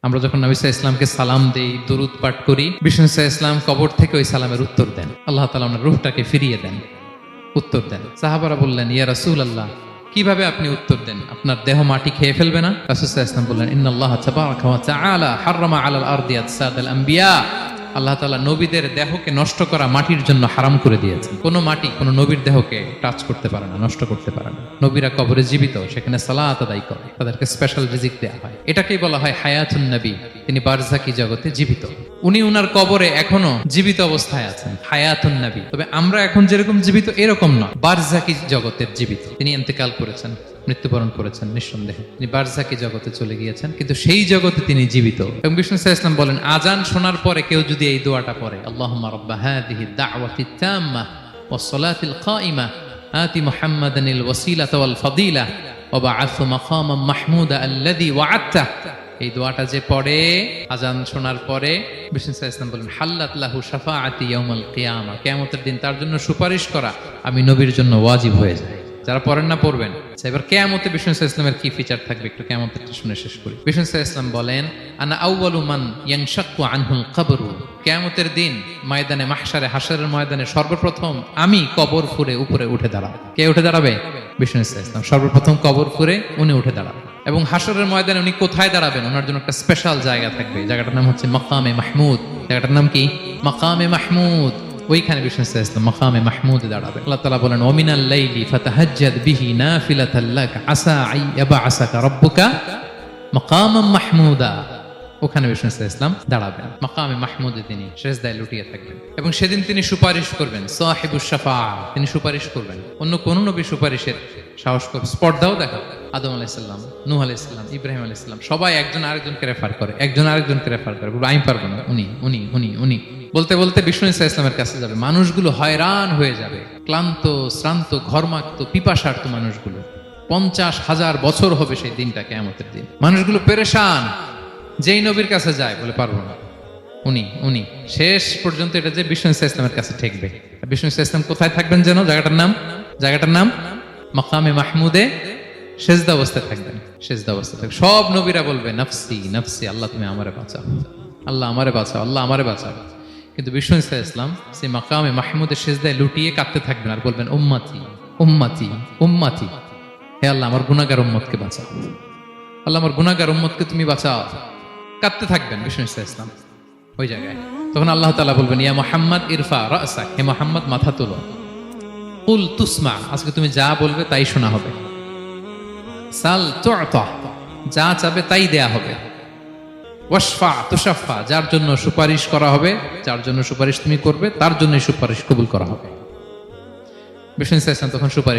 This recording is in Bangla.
আমরা যখন নবী সাল্লাল্লাহু আলাইহি ইসলামকে সালাম দেই, দুরূদ পাঠ করি, বিষ্ণু সাল্লাল্লাহু আলাইহি ইসলাম কবর থেকে ওই সালামের উত্তর দেন। আল্লাহ তাআলা ওনার রূহটাকে ফিরিয়ে দেন, উত্তর দেন। সাহাবারা বললেন, ইয়া রাসূলুল্লাহ, কিভাবে আপনি উত্তর দেন? আপনার দেহ মাটি খেয়ে ফেলবে না? রাসূল সাল্লাল্লাহু আলাইহি ওয়াসাল্লাম বললেন, ইন্নাল্লাহ তাবারাকা ওয়া তাআলা হাররামা আলাল আরদি আজসাদাল আম্বিয়া। আল্লাহ তাআলা নবীদের দেহকে নষ্ট করা মাটির জন্য হারাম করে দিয়েছেন। কোনো মাটি কোনো নবীর দেহকে টাচ করতে পারে না, নষ্ট করতে পারে না। নবীরা কবরে জীবিত, সেখানে সালাত আদায় করে, তাদেরকে স্পেশাল রিজিক দেওয়া হয়। এটাকেই বলা হয় হায়াতুন নবী। তিনি বারজাকি জগতে জীবিত, উনি উনার কবরে এখনো জীবিত অবস্থায় আছেন, হায়াতুন নবী। তবে আমরা এখন যেরকম জীবিত এরকম নয়, বারজাকি জগতের জীবিত। তিনি ইন্তেকাল করেছেন, মৃত্যুবরণ করেছেন, নিঃসন্দেহে তিনি বারজাকি জগতে চলে গিয়েছেন, কিন্তু সেই জগতে তিনি জীবিত। এবং বিষ্ণু সাল্লাল্লাহু আলাইহি ওয়াসাল্লাম বলেন, আজান শোনার পরে কেউ যদি এই দোয়াটা পড়ে, আল্লাহুম্মা রাব্বা হাযিহি দাওয়াতিত তাম্মা ওয়াস সালাতিল কাইমা আতি মুহাম্মাদানিল ওয়াসিলাতা ওয়াল ফাদিলা ওয়া বা'আথহু মাকামান মাহমুদা আল্লাযী ওয়া'আদতা। এই দোয়াটা যে পড়ে আজান শোনার পরে, বিষ্ণু সাল্লাল্লাহু আলাইহি ওয়াসাল্লাম বলেন, হাল্লাত লাহু শাফাআতি ইয়াউমাল কিয়ামা। কিয়ামতের দিন তার জন্য সুপারিশ করা আমি নবীর জন্য ওয়াজিব হয়ে যায়। যারা পড়েন না পড়বেন। এবার কিয়ামতে বিষ্ণু সাল্লাল্লাহু আলাইহি ওয়াসাল্লামের কি ফিচার থাকবে একটু কিয়ামতেরটা শুনে শেষ করি। বিষ্ণু সাল্লাল্লাহু আলাইহি ওয়াসাল্লাম বলেন, আনা আউয়ালু মান ইয়ানশাক্কু আনহুল কবরু। কিয়ামতের দিন ময়দানে মাহশারে, হাশরের ময়দানে সর্বপ্রথম আমি কবর ফুঁড়ে উপরে উঠে দাঁড়াবো। কে উঠে দাঁড়াবে? বিষ্ণু সাল্লাল্লাহু আলাইহি ওয়াসাল্লাম সর্বপ্রথম কবর ফুঁড়ে উনি উঠে দাঁড়াবেন। এবং হাশরের ময়দানে উনি কোথায় দাঁড়াবেন? ওনার জন্য একটা স্পেশাল জায়গা থাকবে। জায়গাটার নাম হচ্ছে মাকামে মাহমুদ। জায়গাটার নাম কি? মাকামে মাহমুদ। ওইখানে বিষ্ণু সাল্লাল্লাহু আলাইহি ওয়াসাল্লাম মাকামে মাহমুদে দাঁড়াবেন। আল্লাহ তাআলা বলেন, ওয়া মিনাল লাইলি ফাতাহাজ্জাদ বিহি নাফিলাতাল লাক আসা আইয়াবআসাকা রাব্বুকা মাকামান মাহমুদা। ওখানে বিষ্ণু সাল্লাল্লাহু আলাইহি ওয়াসাল্লাম দাঁড়াবেন, মাকামে মাহমুদে তিনি সিজদায় লুটিয়ে থাকবেন। এবং সেদিন তিনি সুপারিশ করবেন, সাহিবুশ শাফাআ, তিনি সুপারিশ করবেন। অন্য কোন নবী সুপারিশের সাহস করে স্পর্ধাও দেখা। আদম আলাইহিস সালাম, নূহ আলাইহিস সালাম, ইব্রাহিম আলাইহিস সালাম সবাই একজন আরেকজনকে রেফার করে, একজন আরেকজনকে রেফার করে, বলে আমি পারবো না, উনি উনি উনি উনি বলতে বলতে বিষ্ণু সাল্লাল্লাহু আলাইহি ওয়াসাল্লামের কাছে যাবে। মানুষগুলো হয়রান হয়ে যাবে, ক্লান্ত শ্রান্ত ঘর্মাক্ত পিপাসার্ত মানুষগুলো। 50,000 বছর হবে সেই দিনটা, কিয়ামতের দিন। মানুষগুলো পেরেশান, যেই নবীর কাছে যায় বলে পারবো না, উনি উনি। শেষ পর্যন্ত এটা যে বিষ্ণু সাল্লাল্লাহু আলাইহি ওয়াসাল্লামের কাছে ঠেকবে। বিষ্ণু সাল্লাল্লাহু আলাইহি ওয়াসাল্লাম কোথায় থাকবেন যেন? জায়গাটার নাম মাকামে মাহমুদে সেজদা অবস্থায় থাকবেন, সেজদা অবস্থায় থাকবেন। সব নবীরা বলবে, নাফসি নাফসি, আল্লাহ তুমি আমারে বাঁচাও, আল্লাহ আমারে বাঁচাও, আল্লাহ আমারে বাঁচাও। কিন্তু বিষ্ণু সাল্লাল্লাহু আলাইহি ওয়াসাল্লাম সেই মাকামে মাহমুদের সেজদায় লুটিয়ে কাঁদতে থাকবেন আর বলবেন, উম্মতি উম্মতি উম্মতি, হে আল্লাহ আমার গুনাহগার উম্মতকে বাঁচাও, আল্লাহ আমার গুনাহগার উম্মতকে তুমি বাঁচাও। কাঁদতে থাকবেন বিষ্ণু সাল্লাল্লাহু আলাইহি ওয়াসাল্লাম ওই জায়গায়। তখন আল্লাহ তাআলা বলবেন, ইয়া মুহাম্মদ ইরফা রাসাক, হে মুহাম্মদ মাথা তোলো, কুল তুসমা, আজকে তুমি যা বলবে তাই শোনা হবে, সাল তু'তা, যা চাবে তাই দেয়া হবে, ওয়াশফা তুশাফা, যার জন্য সুপারিশ করা হবে, যার জন্য সুপারিশ তুমি করবে তার জন্য সুপারিশ কবুল করা হবে। বিষ্ণু সাল্লাল্লাহু আলাইহি ওয়াসাল্লাম তখন সুপারিশ